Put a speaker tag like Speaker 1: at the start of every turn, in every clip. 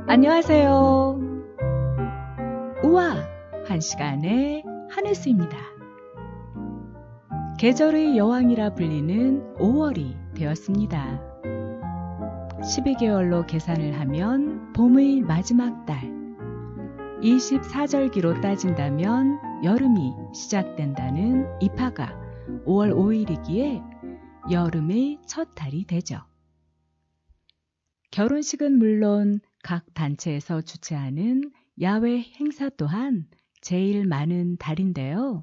Speaker 1: 안녕하세요. 우와! 한 시간의 한혜수입니다. 계절의 여왕이라 불리는 5월이 되었습니다. 12개월로 계산을 하면 봄의 마지막 달, 24절기로 따진다면 여름이 시작된다는 입하가 5월 5일이기에 여름의 첫 달이 되죠. 결혼식은 물론 각 단체에서 주최하는 야외 행사 또한 제일 많은 달인데요.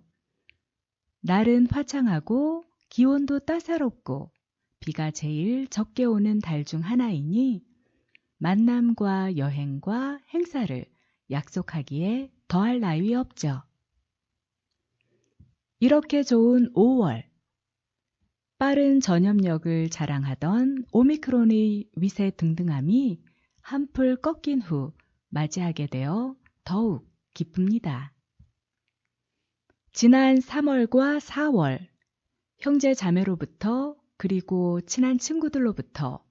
Speaker 1: 날은 화창하고 기온도 따사롭고 비가 제일 적게 오는 달 중 하나이니 만남과 여행과 행사를 약속하기에 더할 나위 없죠. 이렇게 좋은 5월, 빠른 전염력을 자랑하던 오미크론의 위세 등등함이 한풀 꺾인 후 맞이하게 되어 더욱 기쁩니다. 지난 3월과 4월, 형제 자매로부터 그리고 친한 친구들로부터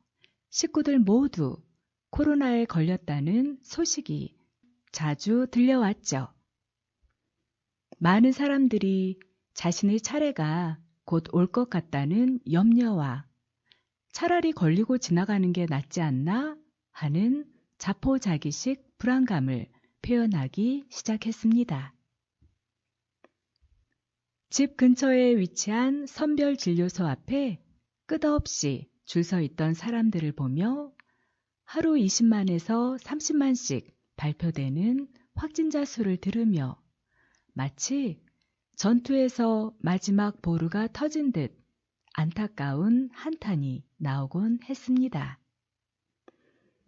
Speaker 1: 식구들 모두 코로나에 걸렸다는 소식이 자주 들려왔죠. 많은 사람들이 자신의 차례가 곧 올 것 같다는 염려와 차라리 걸리고 지나가는 게 낫지 않나 하는 자포자기식 불안감을 표현하기 시작했습니다. 집 근처에 위치한 선별진료소 앞에 끝없이 줄 서 있던 사람들을 보며 하루 20만에서 30만씩 발표되는 확진자 수를 들으며 마치 전투에서 마지막 보루가 터진 듯 안타까운 한탄이 나오곤 했습니다.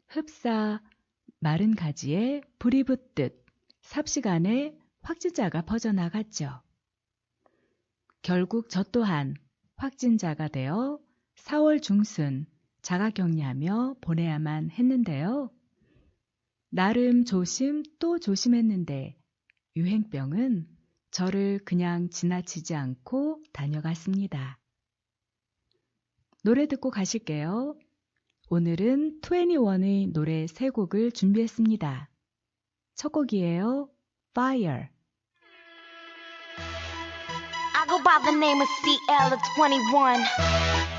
Speaker 1: 흡사 마른 가지에 불이 붙듯 삽시간에 확진자가 퍼져나갔죠. 결국 저 또한 확진자가 되어 4월 중순 자가격리하며 보내야만 했는데요. 나름 조심 또 조심했는데 유행병은 저를 그냥 지나치지 않고 다녀갔습니다. 노래 듣고 가실게요. 오늘은 21의 노래 3곡을 준비했습니다. 첫 곡이에요. Fire.
Speaker 2: I go by the name of CL of 21.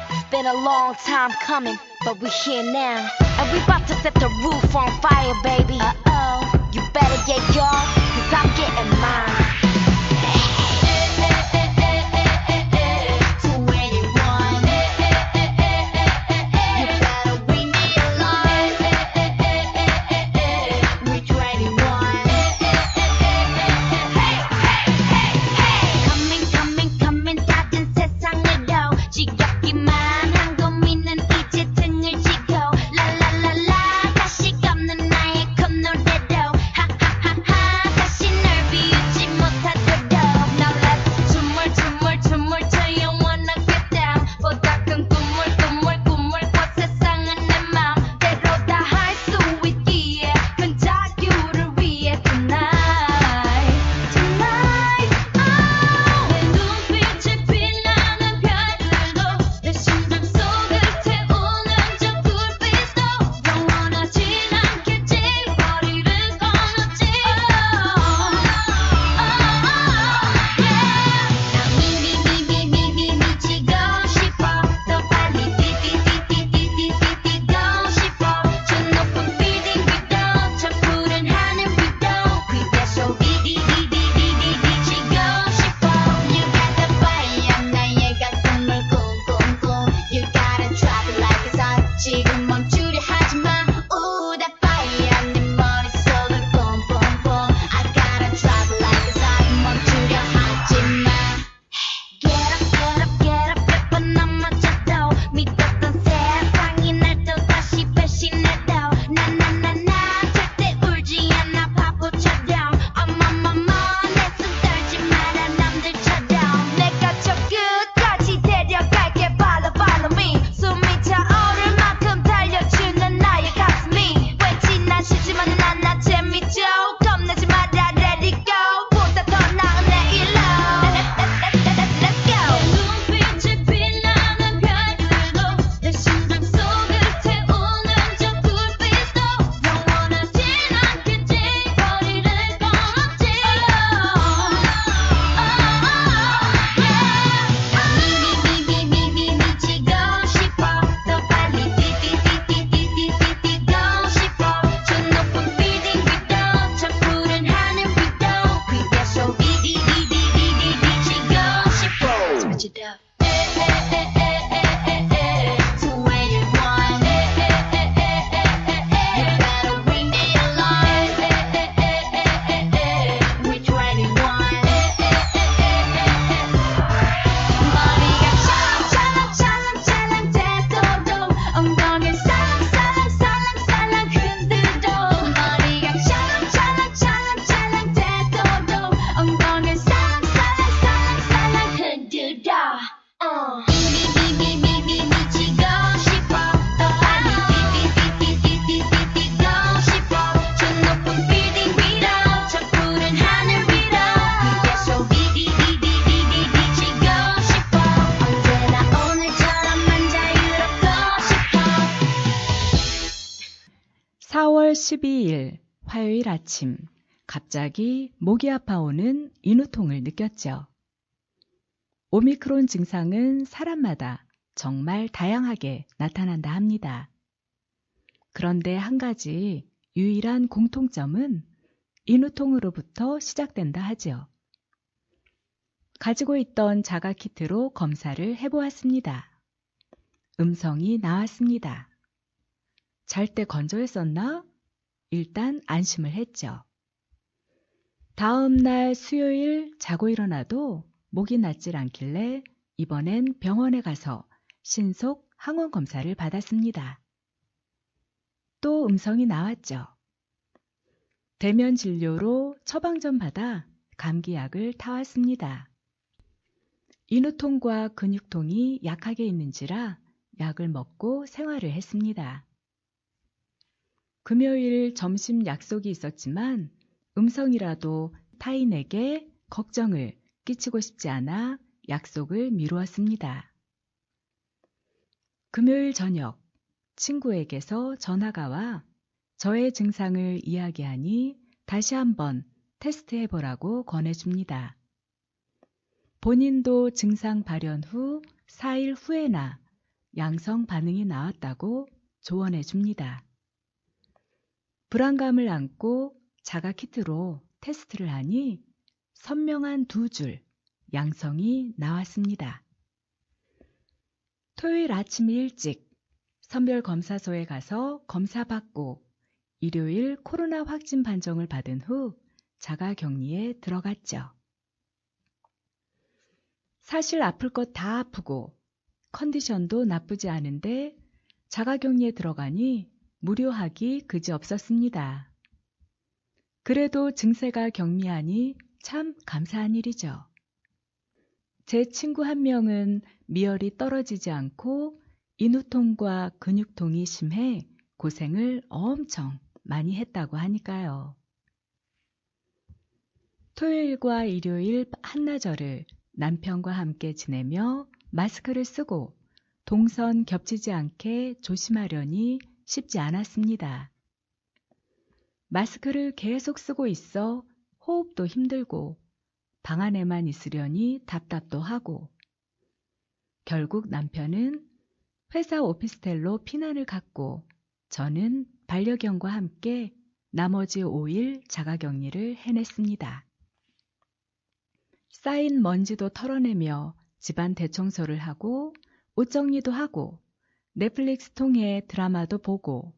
Speaker 2: It's been a long time coming, but we're here now. And we about to set the roof on fire, baby. Uh-oh. You better get yours, cause I'm getting mine. Follow me 숨이 차오를 만큼 달려주
Speaker 1: 12일 화요일 아침 갑자기 목이 아파오는 인후통을 느꼈죠. 오미크론 증상은 사람마다 정말 다양하게 나타난다 합니다. 그런데 한 가지 유일한 공통점은 인후통으로부터 시작된다 하죠. 가지고 있던 자가키트로 검사를 해보았습니다. 음성이 나왔습니다. 잘 때 건조했었나? 일단 안심을 했죠. 다음 날 수요일 자고 일어나도 목이 낫질 않길래 이번엔 병원에 가서 신속 항원 검사를 받았습니다. 또 음성이 나왔죠. 대면 진료로 처방전 받아 감기약을 타왔습니다. 인후통과 근육통이 약하게 있는지라 약을 먹고 생활을 했습니다. 금요일 점심 약속이 있었지만 음성이라도 타인에게 걱정을 끼치고 싶지 않아 약속을 미루었습니다. 금요일 저녁 친구에게서 전화가 와 저의 증상을 이야기하니 다시 한번 테스트해보라고 권해줍니다. 본인도 증상 발현 후 4일 후에나 양성 반응이 나왔다고 조언해줍니다. 불안감을 안고 자가키트로 테스트를 하니 선명한 2줄 양성이 나왔습니다. 토요일 아침 일찍 선별검사소에 가서 검사받고 일요일 코로나 확진 판정을 받은 후 자가격리에 들어갔죠. 사실 아플 것 다 아프고 컨디션도 나쁘지 않은데 자가격리에 들어가니 무료하기 그지없었습니다. 그래도 증세가 경미하니 참 감사한 일이죠. 제 친구 한 명은 미열이 떨어지지 않고 인후통과 근육통이 심해 고생을 엄청 많이 했다고 하니까요. 토요일과 일요일 한나절을 남편과 함께 지내며 마스크를 쓰고 동선 겹치지 않게 조심하려니 쉽지 않았습니다. 마스크를 계속 쓰고 있어 호흡도 힘들고 방 안에만 있으려니 답답도 하고 결국 남편은 회사 오피스텔로 피난을 갔고 저는 반려견과 함께 나머지 5일 자가격리를 해냈습니다. 쌓인 먼지도 털어내며 집안 대청소를 하고 옷 정리도 하고 넷플릭스 통해 드라마도 보고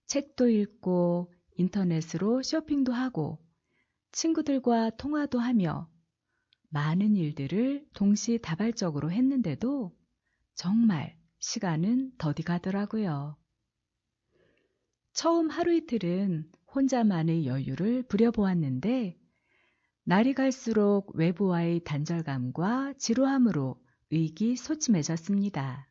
Speaker 1: 책도 읽고 인터넷으로 쇼핑도 하고 친구들과 통화도 하며 많은 일들을 동시다발적으로 했는데도 정말 시간은 더디 가더라고요. 처음 하루 이틀은 혼자만의 여유를 부려보았는데 날이 갈수록 외부와의 단절감과 지루함으로 의기소침해졌습니다.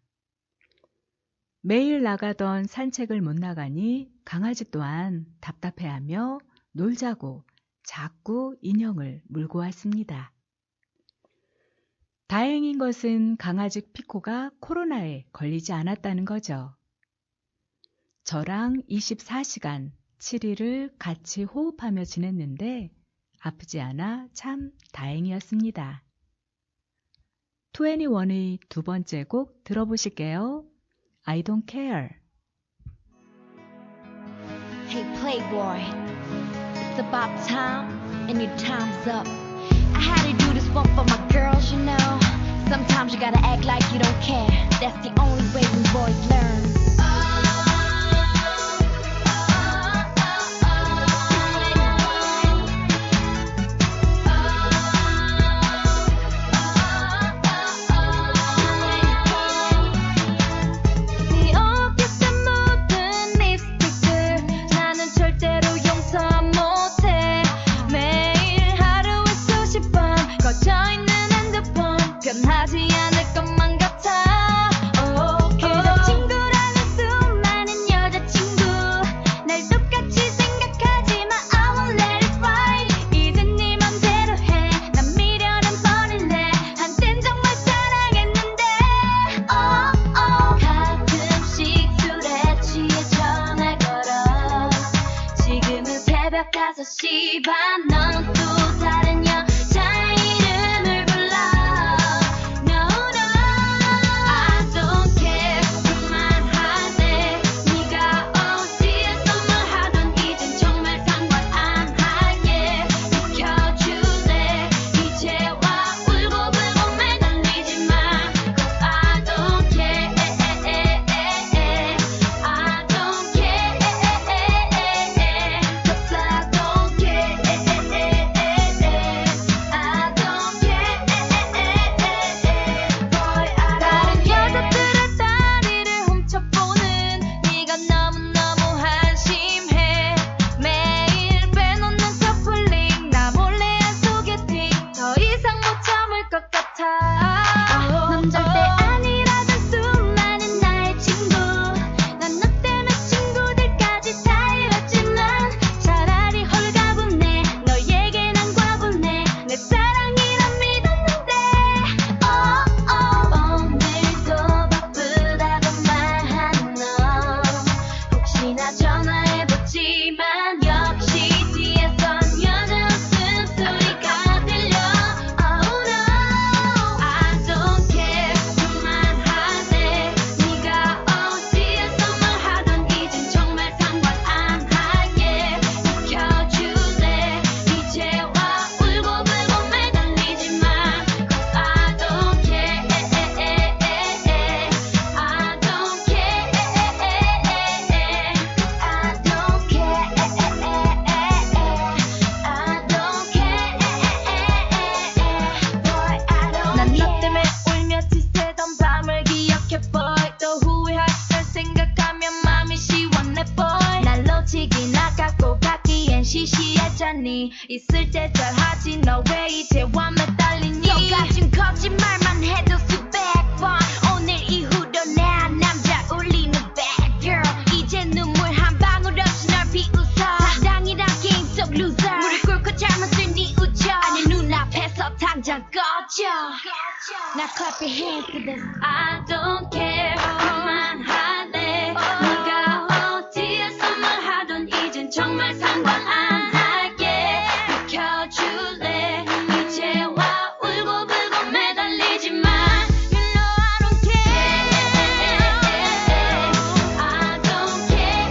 Speaker 1: 매일 나가던 산책을 못 나가니 강아지 또한 답답해하며 놀자고 자꾸 인형을 물고 왔습니다. 다행인 것은 강아지 피코가 코로나에 걸리지 않았다는 거죠. 저랑 24시간 7일을 같이 호흡하며 지냈는데 아프지 않아 참 다행이었습니다. 21의 두 번째 곡 들어보실게요. I don't care.
Speaker 2: Hey Playboy, it's about time and your time's up. I had to do this one for my girls, you know. Sometimes you gotta act like you don't care. That's the only way we boys learn. 변하지 않을 것만 같아. 그저 친구라는 새벽 5시 반 넌 또 다른 여자 이름을 불러 No no I don't care 그만하네 네가 어디에서 뭘 하던 이젠 정말 상관 안 할게 지켜줄래 이제와 울고불고 매달리지 마 Cause I don't care I don't care Cause I don't care I don't care Boy I 다른 여자들의 다리를 훔쳐보는 네가 너무너무 한심해 매일 빼놓는 커플링 나 몰래 한 소개팅 더 이상 못 참을 것 같아 넌 절대 아니라던 수많은 나의 친구 난 너 때문에 친구들까지 다 잃었지만 차라리 홀가분해 너에게 난 과분해 내 사랑이란 믿었는데 오늘도 바쁘다고 말한 너 혹시나 전화해보지만 역시 뒤에선 여자 웃음소리가 들려 Oh no I don't care 그만하네 네가 어디에서 뭘 하던 이젠 정말 상관 안 할게 지켜줄래 이제와 울고불고 매달리지 마 Cause I don't care I don't care I don't care Boy I don't 난 너 때문에 울며 지새던 밤을 기억해 boy 또 후회할 걸 생각하면 맘이 시원해 boy 날 놓치긴 아깝고 갖기엔 시시했잖니 있을 때 잘하지 너 왜 이제와 매달리니 똑같은 거짓말만 해도 수백 번 오늘 이후로 내 남자 울리는 bad girl 이제 눈물 한 방울 없이 널 비웃어 사랑이란 게임 속 loser 무릎 꿇고 잘못을 뉘우쳐 아니 눈앞에서 당장 꺼져 Now clap your hands to this I don't care 그만하네 네가 어디에서 뭘 하던 이젠 정말 상관 안 할게 지켜줄래 이제와 울고불고 매달리지 마 You know I don't care I don't care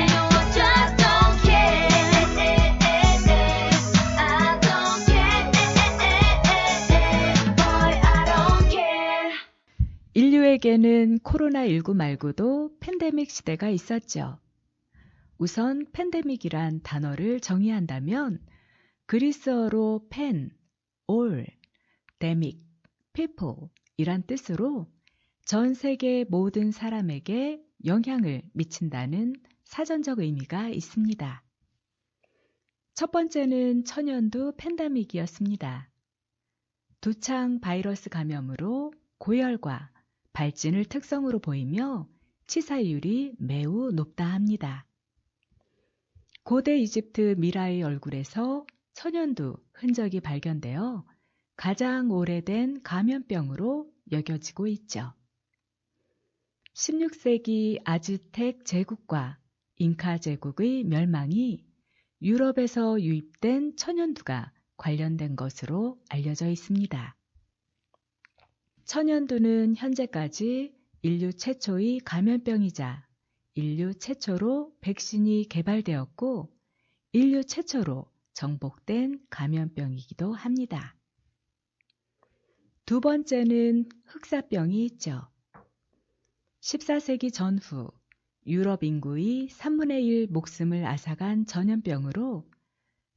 Speaker 2: No I just don't care I don't care Boy I don't care
Speaker 1: 인류에게는 코로나19 말고도 팬데믹 시대가 있었죠. 우선 팬데믹이란 단어를 정의한다면 그리스어로 팬, 올, 데믹, people 이란 뜻으로 전 세계 모든 사람에게 영향을 미친다는 사전적 의미가 있습니다. 첫 번째는 천연두 팬데믹이었습니다. 두창 바이러스 감염으로 고열과 발진을 특성으로 보이며 치사율이 매우 높다 합니다. 고대 이집트 미라의 얼굴에서 천연두 흔적이 발견되어 가장 오래된 감염병으로 여겨지고 있죠. 16세기 아즈텍 제국과 잉카 제국의 멸망이 유럽에서 유입된 천연두가 관련된 것으로 알려져 있습니다. 천연두는 현재까지 인류 최초의 감염병이자 인류 최초로 백신이 개발되었고 인류 최초로 정복된 감염병이기도 합니다. 두 번째는 흑사병이 있죠. 14세기 전후 유럽 인구의 3분의 1 목숨을 앗아간 전염병으로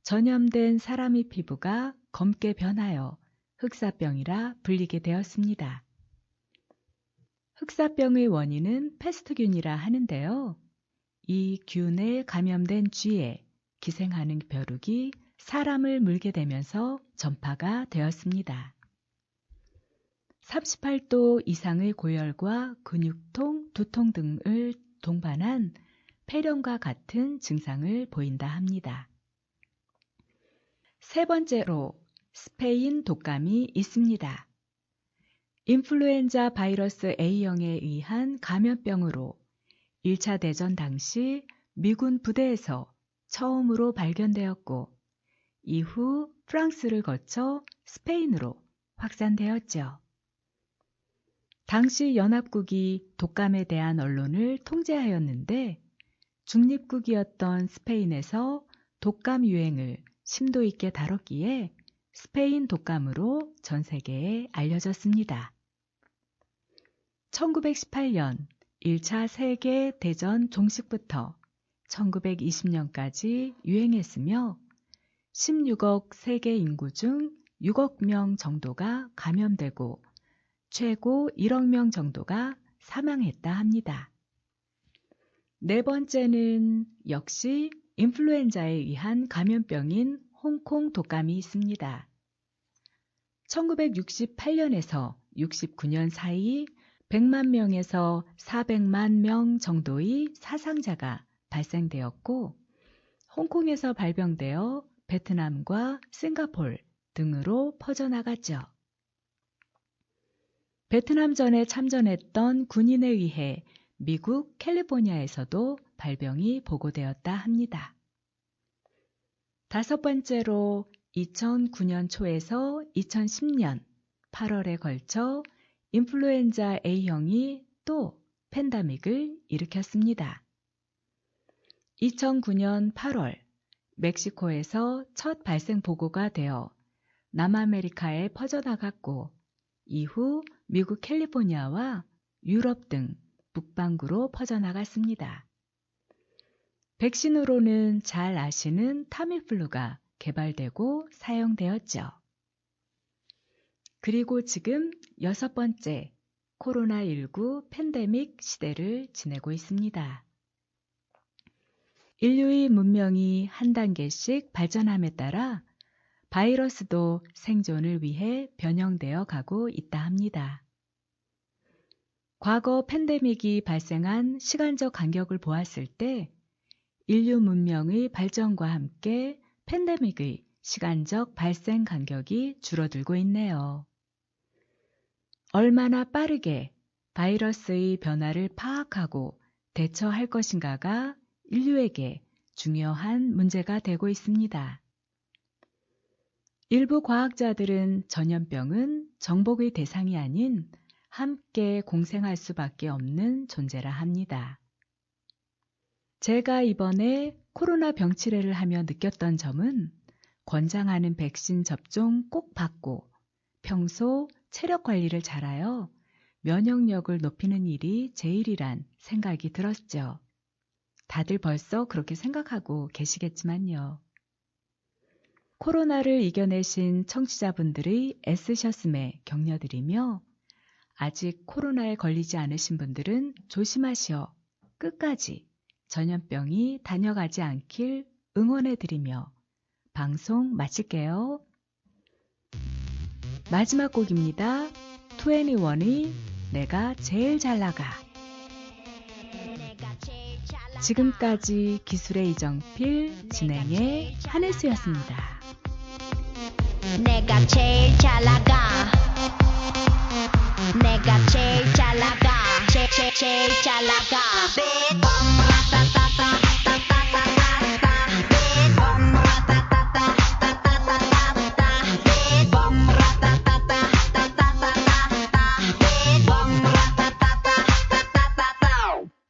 Speaker 1: 전염된 사람의 피부가 검게 변하여 흑사병이라 불리게 되었습니다. 흑사병의 원인은 패스트균이라 하는데요. 이 균에 감염된 쥐에 기생하는 벼룩이 사람을 물게 되면서 전파가 되었습니다. 38도 이상의 고열과 근육통, 두통 등을 동반한 폐렴과 같은 증상을 보인다 합니다. 세 번째로 스페인 독감이 있습니다. 인플루엔자 바이러스 A형에 의한 감염병으로 1차 대전 당시 미군 부대에서 처음으로 발견되었고 이후 프랑스를 거쳐 스페인으로 확산되었죠. 당시 연합국이 독감에 대한 언론을 통제하였는데 중립국이었던 스페인에서 독감 유행을 심도 있게 다뤘기에 스페인 독감으로 전 세계에 알려졌습니다. 1918년 1차 세계 대전 종식부터 1920년까지 유행했으며 16억 세계 인구 중 6억 명 정도가 감염되고 최고 1억 명 정도가 사망했다 합니다. 네 번째는 역시 인플루엔자에 의한 감염병인 홍콩 독감이 있습니다. 1968년에서 69년 사이 100만 명에서 400만 명 정도의 사상자가 발생되었고 홍콩에서 발병되어 베트남과 싱가포르 등으로 퍼져나갔죠. 베트남전에 참전했던 군인에 의해 미국 캘리포니아에서도 발병이 보고되었다 합니다. 다섯 번째로 2009년 초에서 2010년 8월에 걸쳐 인플루엔자 A형이 또 팬데믹을 일으켰습니다. 2009년 8월 멕시코에서 첫 발생 보고가 되어 남아메리카에 퍼져나갔고 이후 미국 캘리포니아와 유럽 등 북반구로 퍼져나갔습니다. 백신으로는 잘 아시는 타미플루가 개발되고 사용되었죠. 그리고 지금 여섯 번째 코로나19 팬데믹 시대를 지내고 있습니다. 인류의 문명이 한 단계씩 발전함에 따라 바이러스도 생존을 위해 변형되어 가고 있다 합니다. 과거 팬데믹이 발생한 시간적 간격을 보았을 때 인류 문명의 발전과 함께 팬데믹의 시간적 발생 간격이 줄어들고 있네요. 얼마나 빠르게 바이러스의 변화를 파악하고 대처할 것인가가 인류에게 중요한 문제가 되고 있습니다. 일부 과학자들은 전염병은 정복의 대상이 아닌 함께 공생할 수밖에 없는 존재라 합니다. 제가 이번에 코로나 병치레를 하며 느꼈던 점은 권장하는 백신 접종 꼭 받고 평소 체력 관리를 잘하여 면역력을 높이는 일이 제일이란 생각이 들었죠. 다들 벌써 그렇게 생각하고 계시겠지만요. 코로나를 이겨내신 청취자분들의 애쓰셨음에 격려드리며 아직 코로나에 걸리지 않으신 분들은 조심하시어 끝까지 전염병이 다녀가지 않길 응원해드리며 방송 마칠게요. 마지막 곡입니다. 21의 내가 제일 잘 나가. 지금까지 기술의 이정필, 진행의 한혜수였습니다.
Speaker 2: 내가 제일 잘 나가. 내가 제일 잘 나가. 제일 잘 나가.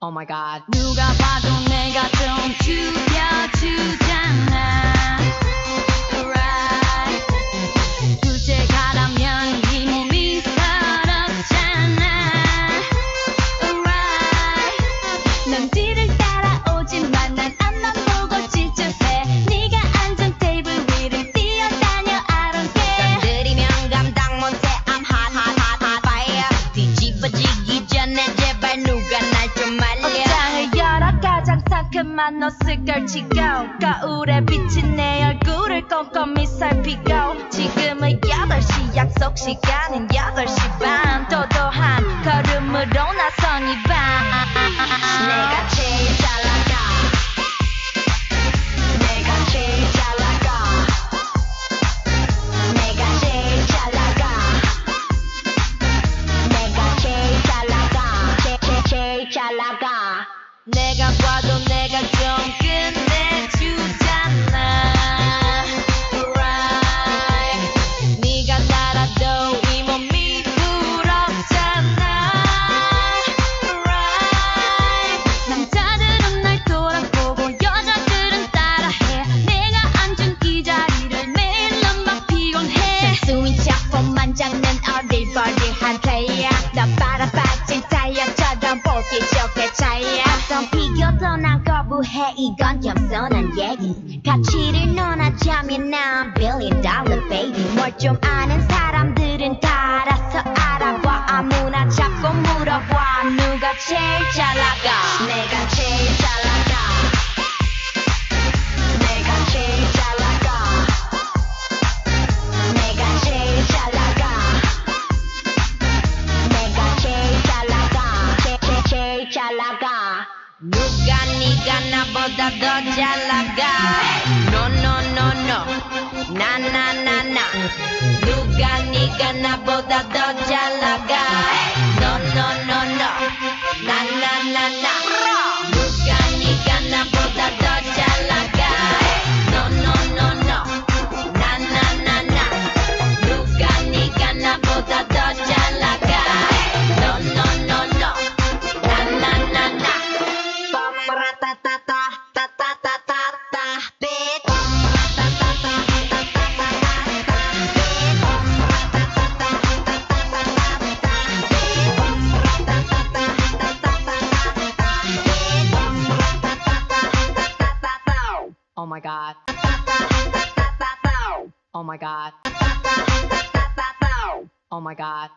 Speaker 3: Oh my god. 누가 봐도 내가 좀 죽여주잖아. Right. 주제가라면 이 몸이 서럽잖아. Right. 넌 뒤를 따라오지만 난 앞만 보고 질주해. 네가 앉은 테이블 위를 뛰어다녀. I don't care.
Speaker 2: 건드리면 감당 못해. I'm hot hot hot hot fire. 뒤집어지기 전에 제발 누가 날 좀 말려.
Speaker 3: 옷장을 열어 가장 상큼한 옷을 걸치고 거울에 비친 내 얼굴을 꼼꼼히 살피고 지금은 8시 약속 시간은 8시 반 도도한 걸음으로 나선 이 밤
Speaker 2: 내가 제일 잘 나가. 내가 제일 잘 나가. 내가 제일 잘 나가. 내가 제일 잘 나가. 제일 잘 나가.
Speaker 3: 내가 봐도 내가 좀 끝내주잖아. Right. 네가 날아도 이 몸이 부럽잖아. Right. 남자들은 날 돌아보고 여자들은 따라해. 내가 앉은 이 자리를 매일 막 피곤해.
Speaker 2: 순수인 척폼만 잡는 어리버리한 플레이어 너 빨아빠진 타이어처럼 보기 좋게 차이야. 어떤 비교도 난 거부해. 이건 겸손한 얘기. 가치를 논하자면 난 $1 billion baby. 뭘 좀 아는 사람들은 다 알아서 알아봐. 아무나 자꾸 물어봐. 누가 제일 잘 나가. 내가 제일 잘 나가. 내가 제일 잘 나가. 내가 제일 잘 나가. 내가 제일 잘 나가. 제일 잘 나가.
Speaker 3: 누가 네가 나보다 더 잘 나가. No no no no. 나 나 나 나. 누가 네가 나보다 더 잘 나가. No no no no. 나 나 나 나. 누가 네가 나보다 더 잘 나가. No no no no. 나 나 나 나. 누가 네가 나보다 더 잘 나가. No no no no. 나 나 나 나. Oh my god. Oh my god. Oh my god.